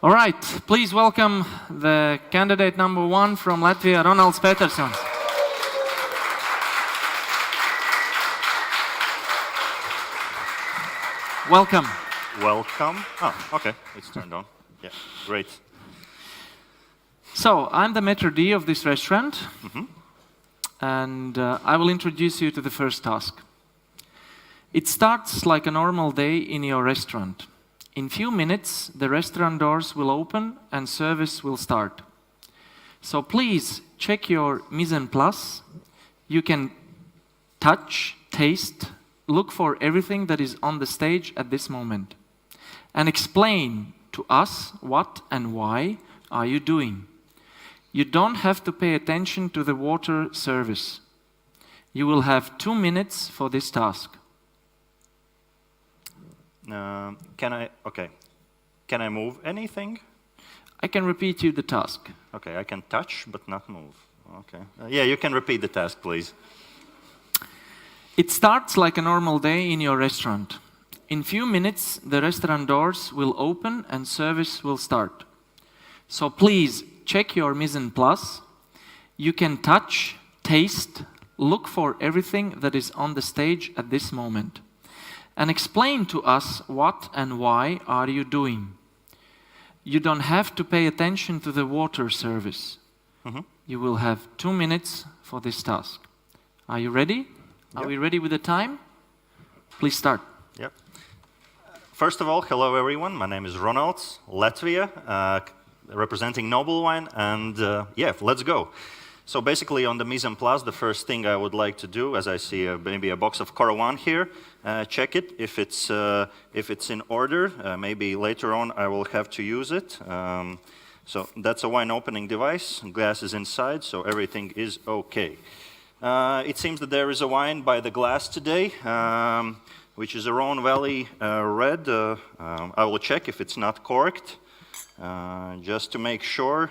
All right, please welcome the candidate number 1 from Latvia, Ronalds Petersons. Welcome. Welcome. Oh, okay, it's turned on. Yeah, great. So, I'm the maitre d' of this restaurant, and I will introduce you to the first task. It starts like a normal day in your restaurant. In few minutes, the restaurant doors will open and service will start. So please check your mise en place. You can touch, taste, look for everything that is on the stage at this moment. And explain to us what and why are you doing. You don't have to pay attention to the water service. You will have 2 minutes for this task. Can I move anything? I can repeat you the task. Okay, I can touch but not move. Okay. Yeah, you can repeat the task, please. It starts like a normal day in your restaurant. In few minutes, the restaurant doors will open and service will start. So please check your mise en place. You can touch, taste, look for everything that is on the stage at this moment. And explain to us what and why are you doing. You don't have to pay attention to the water service. You will have 2 minutes for this task. Are you ready? Yep. Are we ready with the time? Please start. Yep. First of all, hello everyone. My name is Ronalds, Latvia, representing Noble Wine, and yeah, let's go. So basically on the mise en place, the first thing I would like to do, as I see maybe a box of Corowan here, check it if it's in order. Maybe later on I will have to use it. So that's a wine opening device. Glass is inside, so everything is okay. It seems that there is a wine by the glass today, which is a Rhone Valley red. I will check if it's not corked. Just to make sure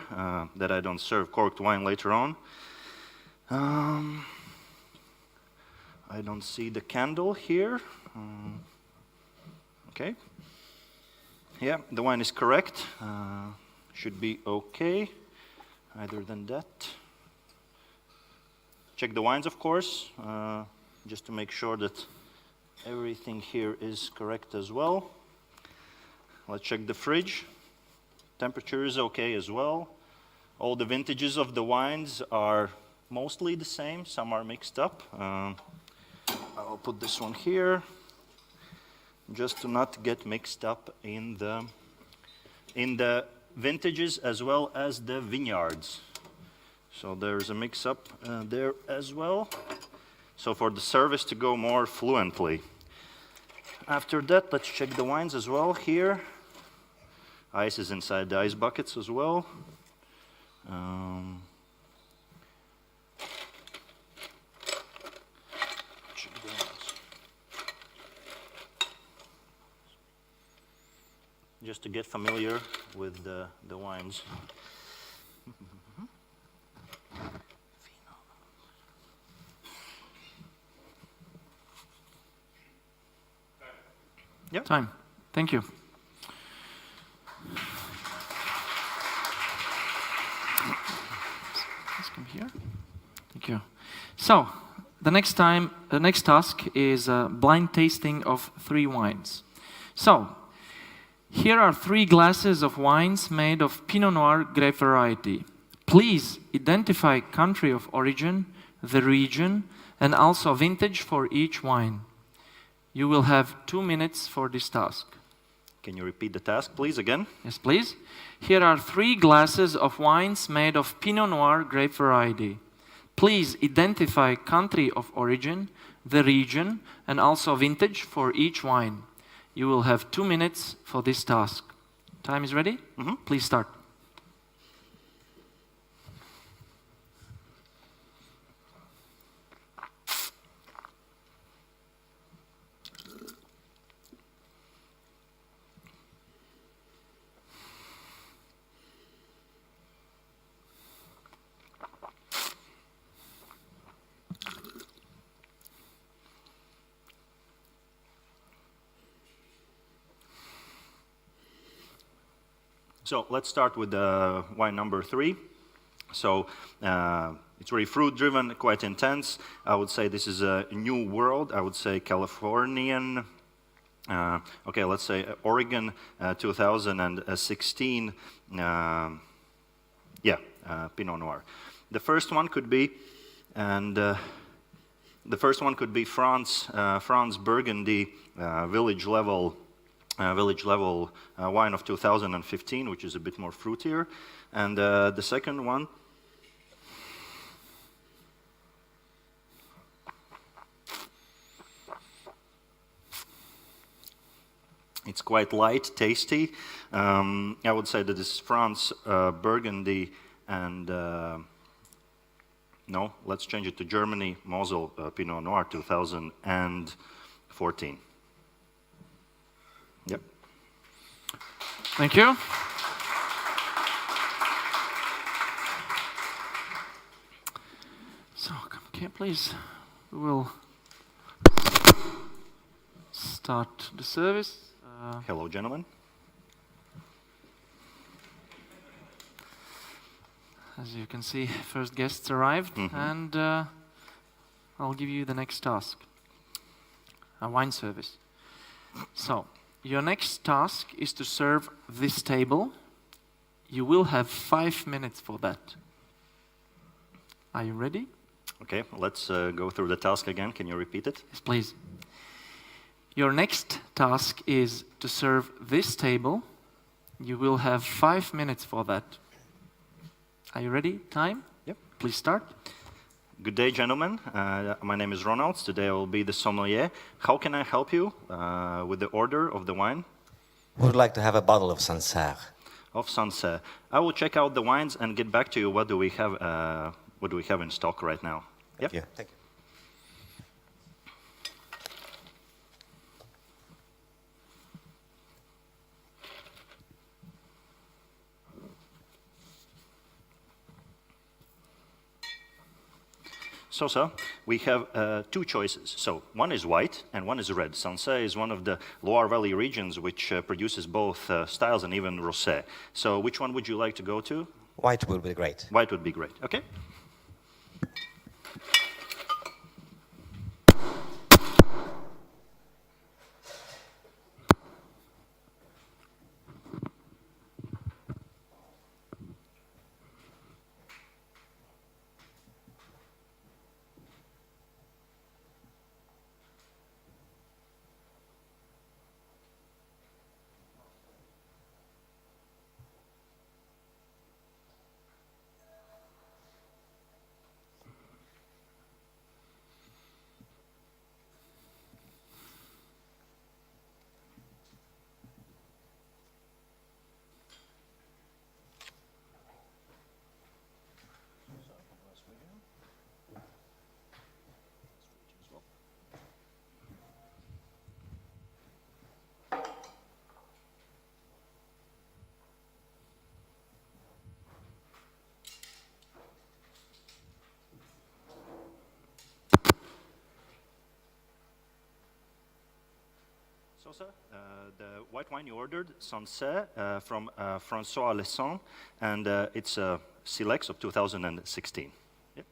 that I don't serve corked wine later on. I don't see the candle here. Okay. Yeah, the wine is correct. Should be okay. Other than that, check the wines, of course, just to make sure that everything here is correct as well. Let's check the fridge. Temperature is okay as well. All the vintages of the wines are mostly the same. Some are mixed up. I'll put this one here, just to not get mixed up in the vintages as well as the vineyards. So there's a mix-up there as well. So for the service to go more fluently. After that, let's check the wines as well here. Ice is inside the ice buckets as well. Check those. Just to get familiar with the wines. Yep. Time. Thank you. Come here. Thank you. So, the next task is a blind tasting of 3 wines. So, here are 3 glasses of wines made of Pinot Noir grape variety. Please identify country of origin, the region, and also vintage for each wine. You will have 2 minutes for this task. Can you repeat the task, please, again? Yes, please. Here are 3 glasses of wines made of Pinot Noir grape variety. Please identify country of origin, the region, and also vintage for each wine. You will have 2 minutes for this task. Time is ready? Please start. So let's start with wine number 3. So it's very fruit-driven, quite intense. I would say this is a new world. I would say Californian. Okay, let's say Oregon 2016. Pinot Noir. The first one could be, France Burgundy village level wine of 2015, which is a bit more fruitier. And the second one, it's quite light, tasty. I would say that this is France Burgundy and no, let's change it to Germany Mosel Pinot Noir 2014. Yep. Thank you. So, come here, please. We will start the service. Hello, gentlemen. As you can see, first guests arrived, and I'll give you the next task, a wine service. So, your next task is to serve this table. You will have 5 minutes for that. Are you ready? Okay, let's go through the task again. Can you repeat it? Yes, please. Your next task is to serve this table. You will have 5 minutes for that. Are you ready? Time? Yep. Please start. Good day, gentlemen. My name is Ronalds. Today I will be the sommelier. How can I help you with the order of the wine? We would like to have a bottle of Sancerre. Of Sancerre. I will check out the wines and get back to you. What do we have in stock right now? Thank you. Thank you. So, sir, we have 2 choices. So, one is white and one is red. Sancerre is one of the Loire Valley regions which produces both styles and even rosé. So, which one would you like to go to? White will be great. White would be great. Okay. So, sir, the white wine you ordered, Sancerre, from François Lesson, and it's a Silex of 2016. Yep.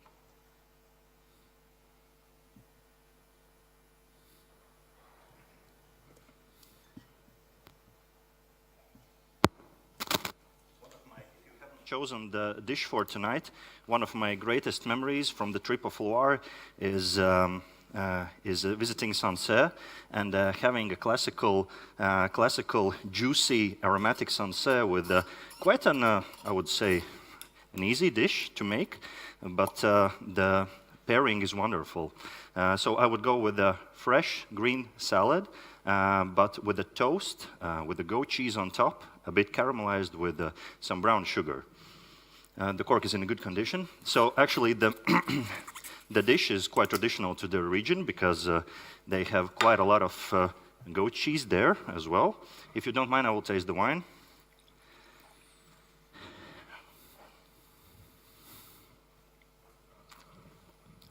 If you haven't chosen the dish for tonight, one of my greatest memories from the trip of Loire is visiting Sancerre and having a classical, juicy, aromatic Sancerre with quite an, I would say, an easy dish to make, but the pairing is wonderful. So I would go with a fresh green salad, but with a toast, with the goat cheese on top, a bit caramelized with some brown sugar. The cork is in a good condition. So actually the the dish is quite traditional to the region because they have quite a lot of goat cheese there as well. If you don't mind, I will taste the wine.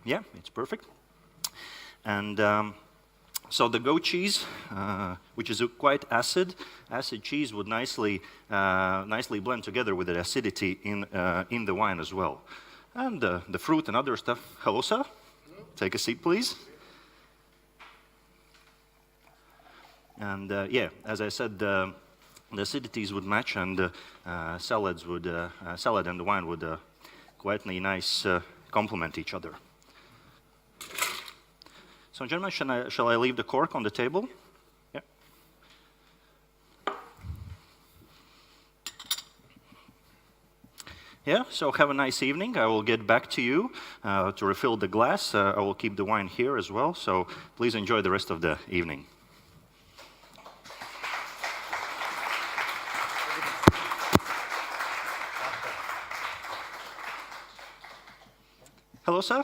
Yeah, it's perfect. And So the goat cheese, which is a quite acid cheese, would nicely blend together with the acidity in the wine as well. And the fruit and other stuff. Hello, sir. Take a seat, please. And yeah, as I said, the acidities would match, and salad and the wine would quite nice complement each other. So, gentlemen, shall I leave the cork on the table? Yeah. Yeah, so have a nice evening. I will get back to you to refill the glass. I will keep the wine here as well, so please enjoy the rest of the evening. Hello, sir.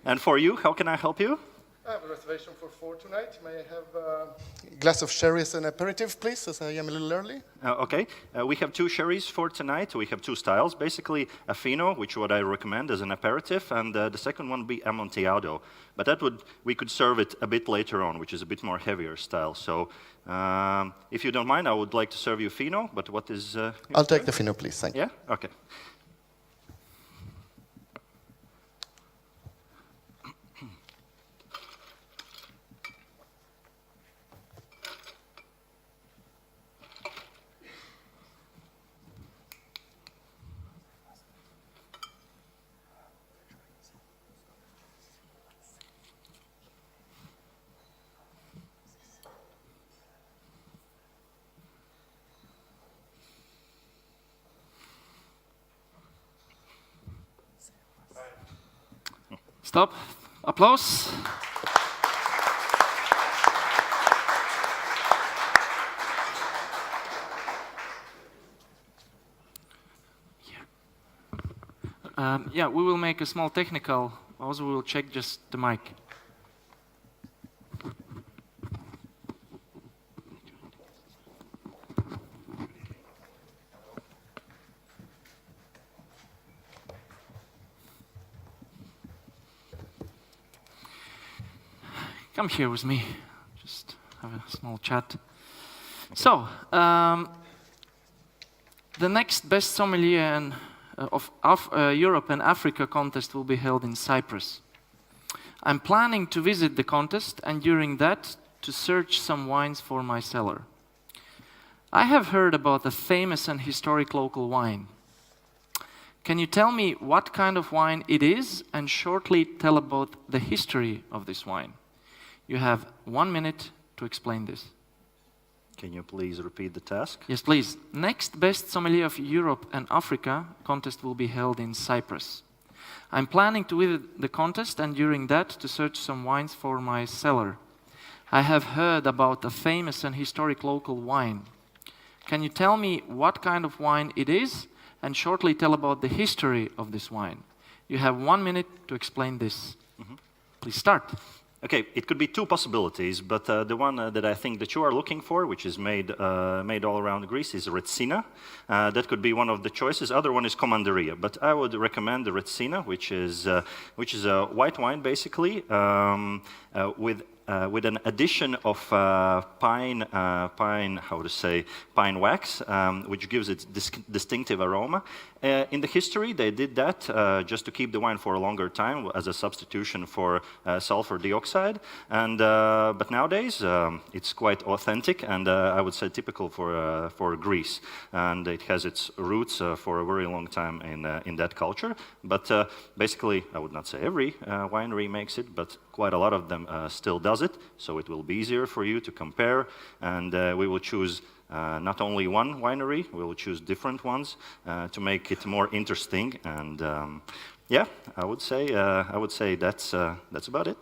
And for you, how can I help you? I have a reservation for 4 tonight. May I have a glass of sherry as an aperitif, please, as I am a little early? Okay. We have 2 sherries for tonight. We have 2 styles. Basically, a Fino, which what I recommend as an aperitif, and the second one would be Amontillado. But we could serve it a bit later on, which is a bit more heavier style. So if you don't mind, I would like to serve you Fino, but what is... I'll take the Fino, please. Thank you. Yeah? Okay. Stop. Applause. Yeah, we will make a small technical. Also, we will check just the mic. Come here with me, just have a small chat. So, the next Best Sommelier of Europe and Africa contest will be held in Cyprus. I'm planning to visit the contest and during that to search some wines for my cellar. I have heard about a famous and historic local wine. Can you tell me what kind of wine it is and shortly tell about the history of this wine? You have 1 minute to explain this. Can you please repeat the task? Yes, please. Next Best Sommelier of Europe and Africa contest will be held in Cyprus. I'm planning to visit the contest and during that to search some wines for my cellar. I have heard about a famous and historic local wine. Can you tell me what kind of wine it is and shortly tell about the history of this wine? You have 1 minute to explain this. Please start. Okay, it could be 2 possibilities, but the one that I think that you are looking for, which is made all around Greece, is Retsina. That could be one of the choices. Other one is Commanderia, but I would recommend the Retsina, which is a white wine basically with an addition of pine wax, which gives it distinctive aroma. In the history, they did that just to keep the wine for a longer time as a substitution for sulfur dioxide. And but nowadays, it's quite authentic and I would say typical for Greece. And it has its roots for a very long time in that culture. But basically, I would not say every winery makes it, but quite a lot of them still does it. So it will be easier for you to compare. And we will choose not only one winery, we will choose different ones to make it more interesting. And yeah, I would say that's about it.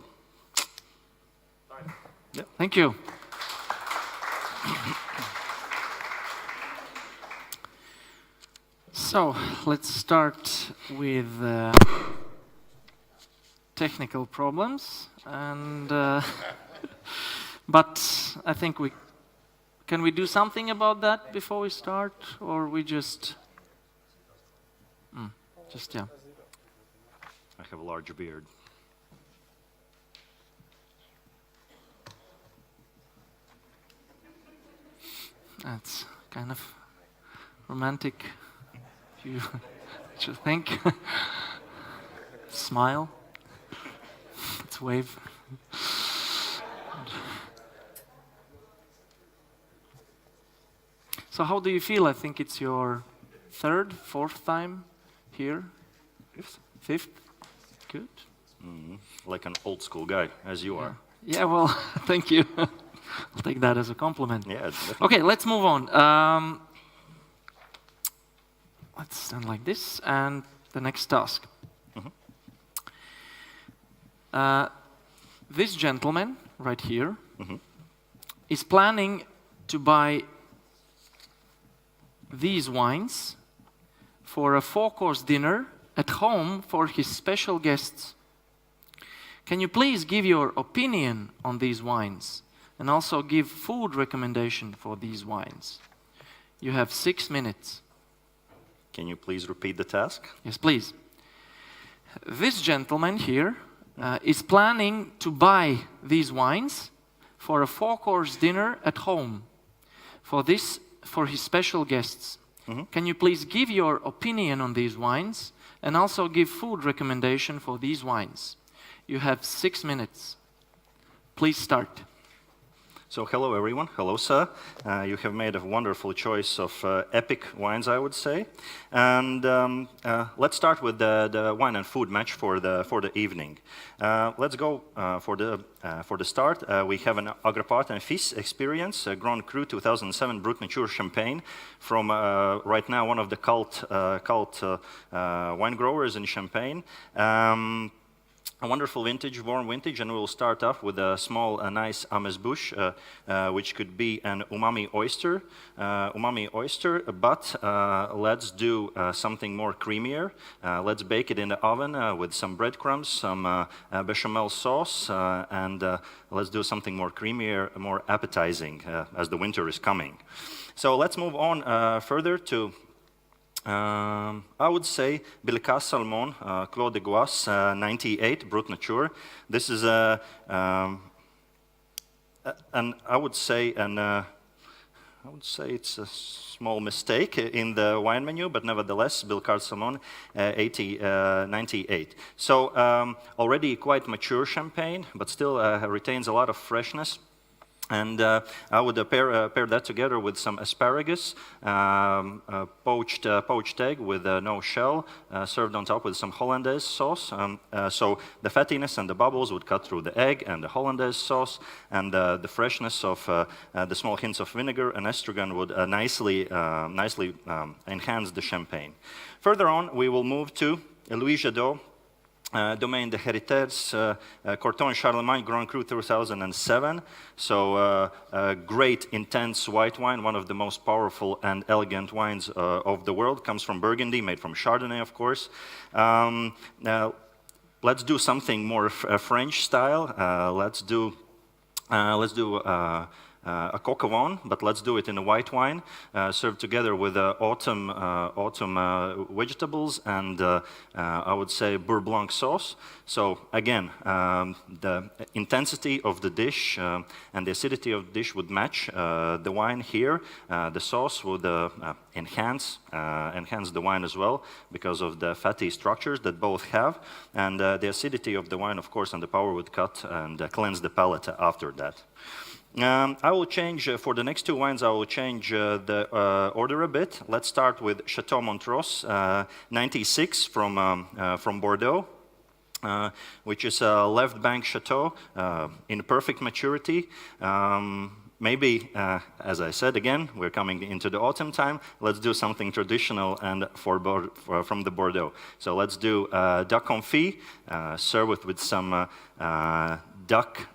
Yeah. Thank you. So let's start with technical problems, and but I think can we do something about that before we start, or we just yeah. I have a large beard. That's kind of romantic. You should think. Smile. Let's wave. So how do you feel? I think it's your third, fourth time here? Fifth? Good. Like an old school guy, as you are. Yeah, well, thank you. I'll take that as a compliment. Yeah, definitely. Okay, let's move on. Let's stand like this, and the next task. This gentleman, right here, is planning to buy these wines for a 4-course dinner at home for his special guests. Can you please give your opinion on these wines and also give food recommendation for these wines? You have 6 minutes. Can you please repeat the task? Yes, please. This gentleman here is planning to buy these wines for a 4-course dinner at home for his special guests. Can you please give your opinion on these wines and also give food recommendation for these wines? You have 6 minutes. Please start. So hello everyone, hello sir. You have made a wonderful choice of epic wines, I would say. And let's start with the wine and food match for the evening. Let's go for the start. We have an Agrapart and Fils experience, Grand Cru 2007 Brut Mature Champagne from right now one of the cult wine growers in Champagne. A wonderful vintage, warm vintage, and we'll start off with a small, nice amuse-bouche, which could be an umami oyster, but let's do something more creamier. Let's bake it in the oven with some breadcrumbs, some bechamel sauce, and let's do something more creamier, more appetizing as the winter is coming. So let's move on further to I would say Bilka Salmon, Clos de Goisse, 98, Brut Nature. This is I would say it's a small mistake in the wine menu, but nevertheless, Bilka Salmon, 98. So already quite mature champagne, but still retains a lot of freshness. And I would pair that together with some asparagus, poached egg with no shell, served on top with some Hollandaise sauce. So the fattiness and the bubbles would cut through the egg and the Hollandaise sauce, and the freshness of the small hints of vinegar and estrogen would nicely enhance the champagne. Further on, we will move to Louis Jadot, Domaine de Heritage, Corton Charlemagne Grand Cru 2007. So great, intense white wine, one of the most powerful and elegant wines of the world. Comes from Burgundy, made from Chardonnay, of course. Now, let's do something more French style. Let's do a coq au vin, but let's do it in a white wine, served together with autumn vegetables and I would say beurre blanc sauce. So again, the intensity of the dish and the acidity of the dish would match the wine here. The sauce would enhance the wine as well because of the fatty structures that both have, and the acidity of the wine, of course, and the power would cut and cleanse the palate after that. I will change, for the next two wines, I will change the order a bit. Let's start with Chateau Montrose, 96 from Bordeaux, which is a left bank chateau in perfect maturity. Maybe, as I said again, we're coming into the autumn time. Let's do something traditional and from the Bordeaux. So let's do duck confit, serve it with some duck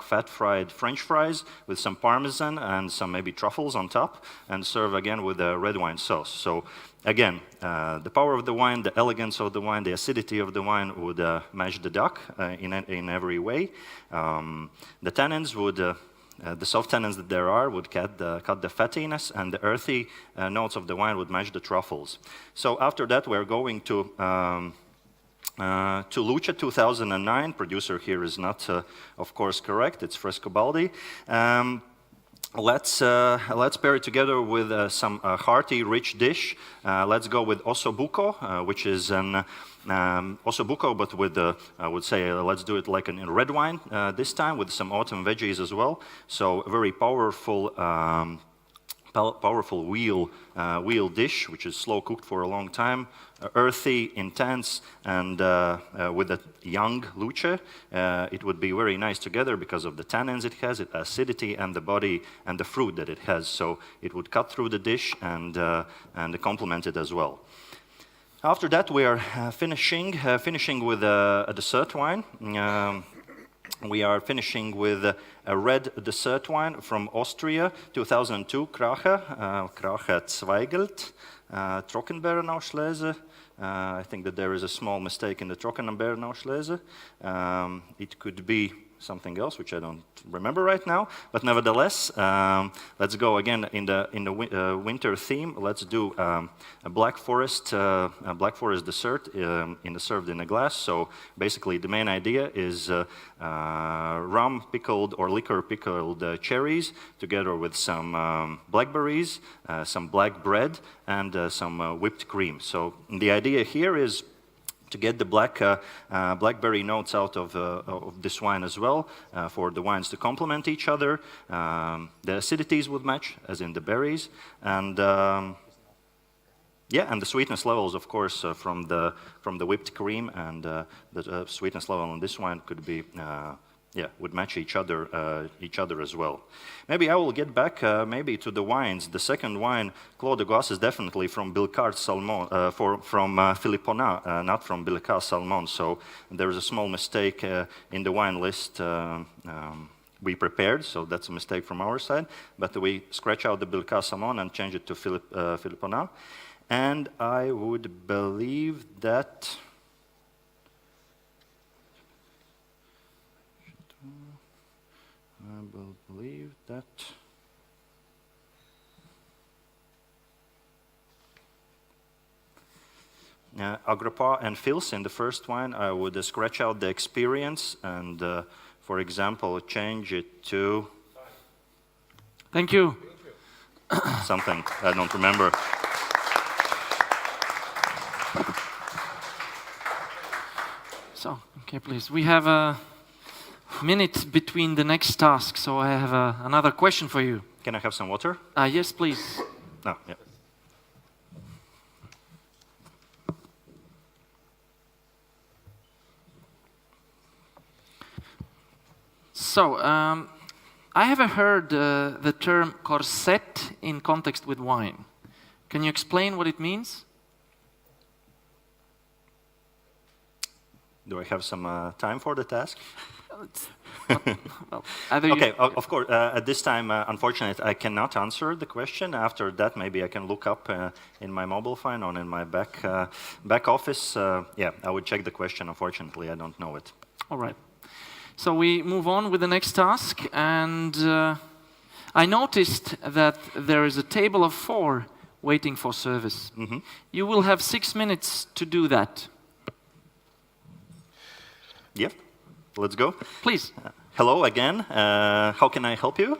fat fried French fries with some parmesan and some maybe truffles on top, and serve again with a red wine sauce. So again, the power of the wine, the elegance of the wine, the acidity of the wine would match the duck in every way. The tannins would. The soft tannins that there are would cut the fattiness, and the earthy notes of the wine would match the truffles. So after that, we're going to Lucia 2009. Producer here is not, of course, correct. It's Frescobaldi. let's pair it together with some hearty, rich dish. Let's go with ossobuco, which is an ossobuco, but with I would say let's do it like in red wine this time, with some autumn veggies as well. So a very powerful. Powerful wheel dish, which is slow cooked for a long time, earthy, intense, and with a young luce, it would be very nice together because of the tannins it has, its acidity, and the body and the fruit that it has. So it would cut through the dish and complement it as well. After that, we are finishing with a dessert wine. We are finishing with a red dessert wine from Austria, 2002, Krache Zweigelt, Trockenbeerenauslese. I think that there is a small mistake in the Trockenbeerenauslese. It could be something else, which I don't remember right now. But nevertheless, let's go again in the winter theme. Let's do a black forest dessert served in a glass. So basically, the main idea is rum pickled or liquor pickled cherries, together with some blackberries, some black bread, and some whipped cream. So the idea here is to get the blackberry notes out of this wine as well, for the wines to complement each other. The acidities would match, as in the berries, and and the sweetness levels, of course, from the whipped cream, and the sweetness level in this wine could be would match each other as well. Maybe I will get back maybe to the wines. The second wine, Clos de Goisse, is definitely from Billecart Salmon, from Philippona, not from Billecart Salmon. So there is a small mistake in the wine list we prepared, so that's a mistake from our side. But we scratch out the Billecart Salmon and change it to Philippona. And I would believe that Agrapa and Fils in the first wine, I would scratch out the experience and, for example, change it to... Thank you. Something I don't remember. So, okay, please. We have a minute between the next task, so I have another question for you. Can I have some water? Yes, please. No, yeah. So, I have heard the term corset in context with wine. Can you explain what it means? Do I have some time for the task? Well, okay, of course. At this time, unfortunately, I cannot answer the question. After that, maybe I can look up in my mobile phone or in my back office. Yeah, I would check the question. Unfortunately, I don't know it. All right. So we move on with the next task, and I noticed that there is a table of 4 waiting for service. Mm-hmm. You will have 6 minutes to do that. Yeah, let's go. Please. Hello again. How can I help you?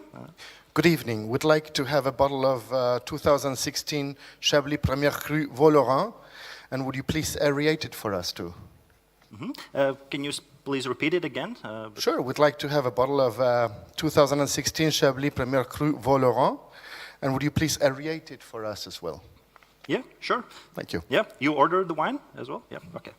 Good evening. We'd like to have a bottle of 2016 Chablis Premier Cru Vaux-Laurent, and would you please aerate it for us too? Mm-hmm. Can you please repeat it again? Sure. We'd like to have a bottle of 2016 Chablis Premier Cru Vaux-Laurent, and would you please aerate it for us as well? Yeah, sure. Thank you. Yeah, you ordered the wine as well? Yeah, okay.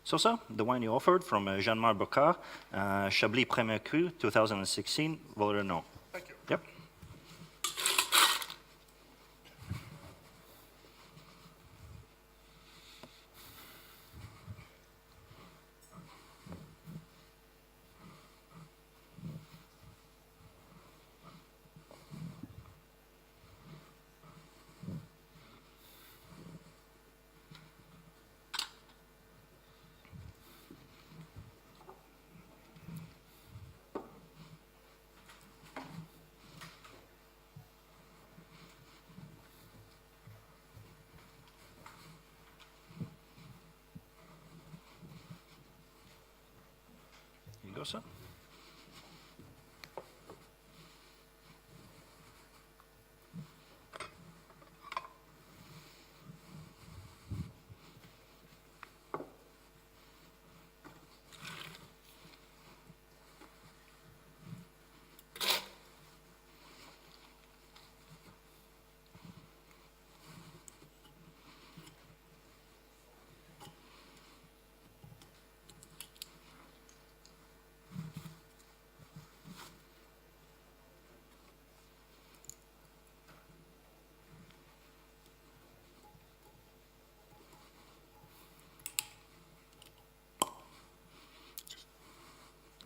So, the wine you offered from Jean-Marc Bocard, Chablis Premier Cru, 2016, Vaux-Laurent. Thank you. Yep. go, sir.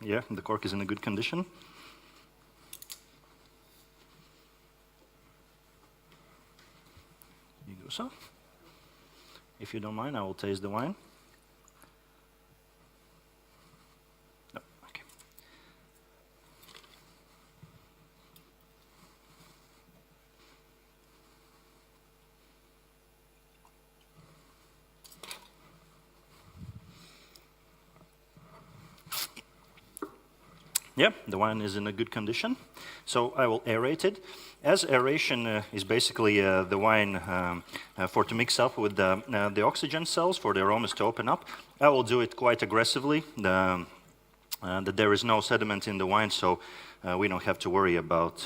Yeah, the cork is in a good condition. You go, sir. If you don't mind, I will taste the wine. No, okay. Yeah, the wine is in a good condition. So I will aerate it. As aeration is basically the wine for to mix up with the oxygen cells for the aromas to open up, I will do it quite aggressively. That there is no sediment in the wine, so we don't have to worry about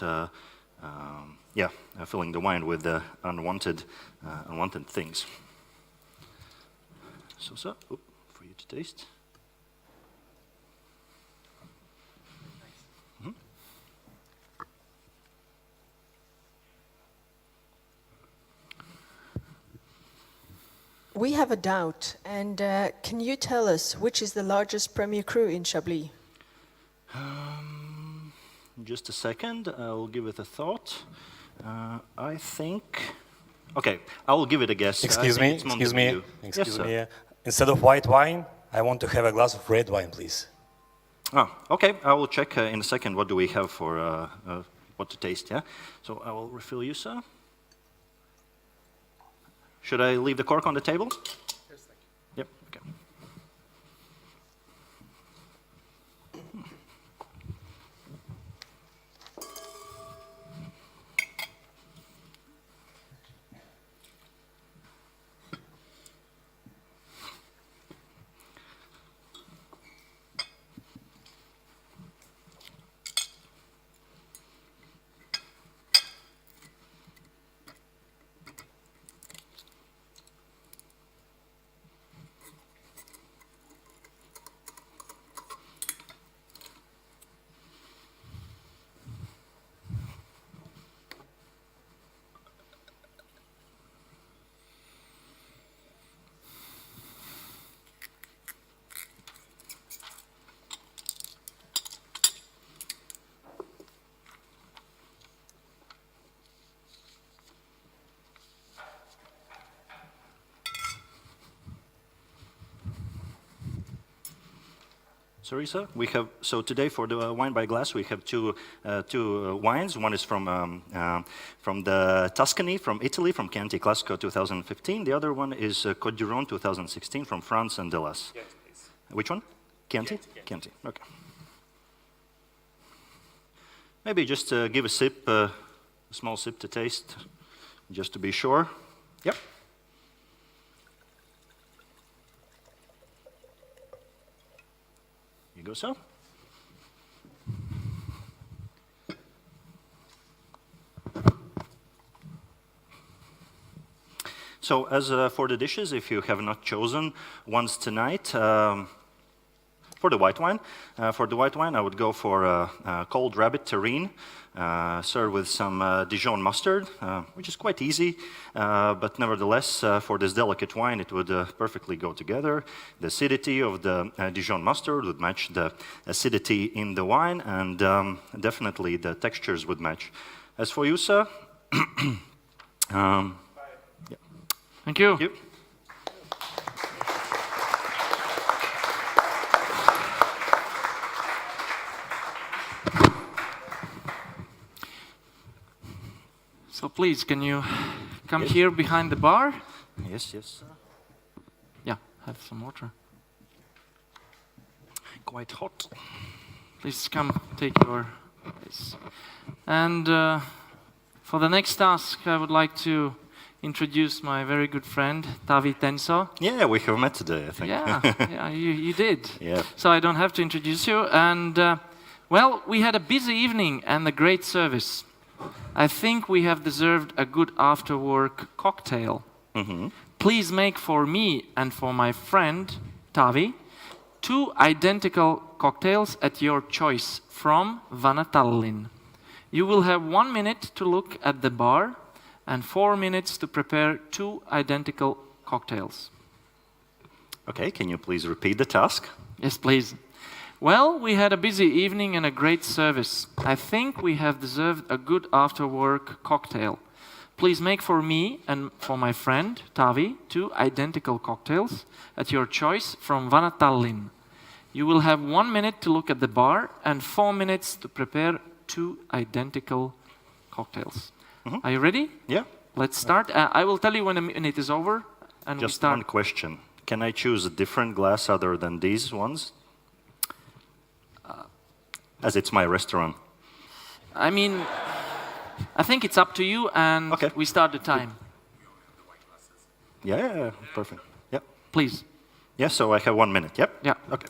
filling the wine with unwanted things. So, sir, for you to taste. We have a doubt, and can you tell us which is the largest Premier Cru in Chablis? Just a second, I'll give it a thought. I think... Okay, I will give it a guess. Excuse me. Yes, sir. Instead of white wine, I want to have a glass of red wine, please. Oh, okay, I will check in a second what do we have for what to taste, yeah? So I will refill you, sir. Should I leave the cork on the table? Yes, thank you. Yep, okay. Sorry, sir. We have today for the wine by glass we have two wines. One is from the Tuscany, from Italy, from Chianti Classico 2015. The other one is Côte du Rhône 2016 from France and Delas. Yes, please. Which one? Chianti. Chianti. Okay. Maybe just give a sip, a small sip to taste, just to be sure. Yep. You go, sir. So as for the dishes, if you have not chosen ones tonight, for the white wine, I would go for cold rabbit terrine, served with some Dijon mustard, which is quite easy, but nevertheless, for this delicate wine, it would perfectly go together. The acidity of the Dijon mustard would match the acidity in the wine, and definitely the textures would match. As for you, sir, Thank you. Thank you. So please, can you come Yes. here behind the bar? Yes, yes, sir. Yeah, have some water. Quite hot. Please come take your place. And for the next task, I would like to introduce my very good friend, Taavi Tenso. Yeah, we have met today, I think. Yeah, you did. Yeah. So I don't have to introduce you. And well, we had a busy evening and a great service. I think we have deserved a good after-work cocktail. Please make for me and for my friend, Taavi, 2 identical cocktails at your choice from Vana Tallinn. You will have 1 minute to look at the bar and 4 minutes to prepare 2 identical cocktails. Okay, can you please repeat the task? Yes, please. Well, we had a busy evening and a great service. I think we have deserved a good after-work cocktail. Please make for me and for my friend, Taavi, 2 identical cocktails at your choice from Vana Tallinn. You will have 1 minute to look at the bar and 4 minutes to prepare 2 identical cocktails. Are you ready? Yeah. Let's start. I will tell you when a minute is over, and we Just start. one question. Can I choose a different glass other than these ones? As it's my restaurant. I mean, I think it's up to you, and Okay. we start the time. Yeah, perfect. Yeah. Please. Yeah, so I have 1 minute. Yep. Yeah. Okay.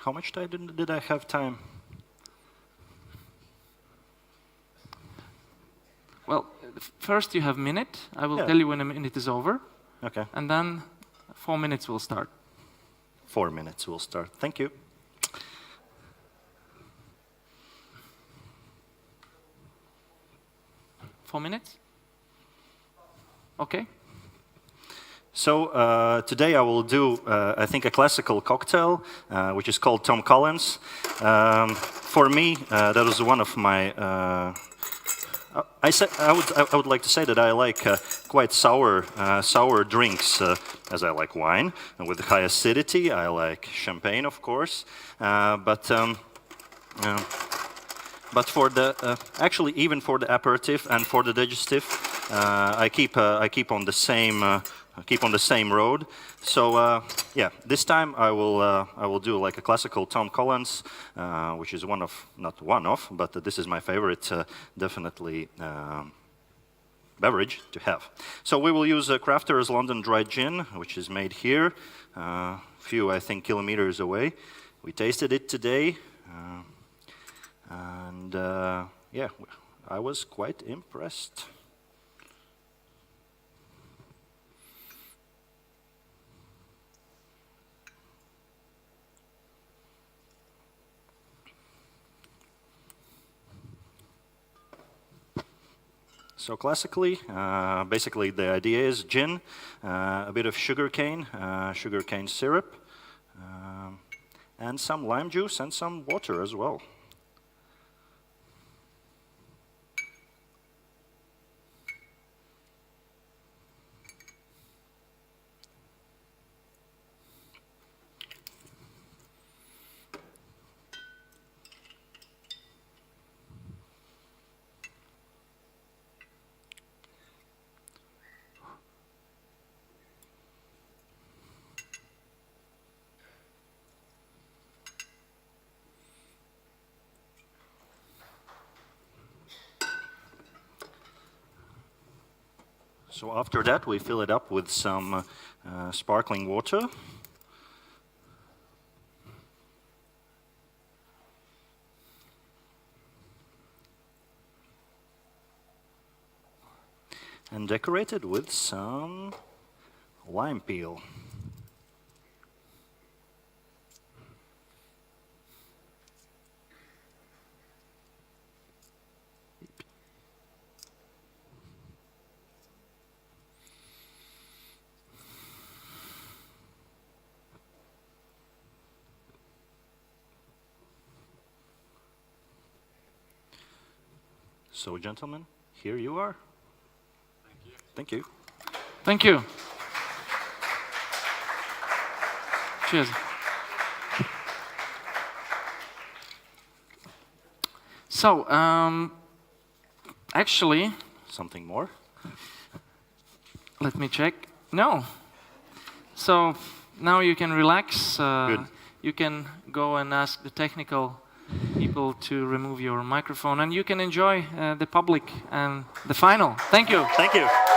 How much time did I have time? Well, first you have minute. I will Yeah. tell you when a minute is over, Okay. and then 4 minutes will start. 4 minutes will start. Thank you. Four minutes? Okay. So today I will do, I think, a classical cocktail, which is called Tom Collins. For me, that was one of my. I would like to say that I like quite sour drinks, as I like wine with high acidity. I like champagne, of course, but for the actually even for the aperitif and for the digestive, I keep on the same road. So yeah, this time I will do like a classical Tom Collins, which is not one of, but this is my favorite, definitely beverage to have. So we will use Crafter's London Dry Gin, which is made here, few I think kilometers away. We tasted it today, and yeah, I was quite impressed. So classically, basically the idea is gin, a bit of sugarcane syrup, and some lime juice and some water as well. So after that, we fill it up with some sparkling water. And decorate it with some lime peel. So, gentlemen, here you are. Thank you. Thank you. Cheers. So, actually, Something more? let me check. No. So now you can relax. Good. You can go and ask the technical people to remove your microphone, and you can enjoy the public and the final. Thank you. Thank you.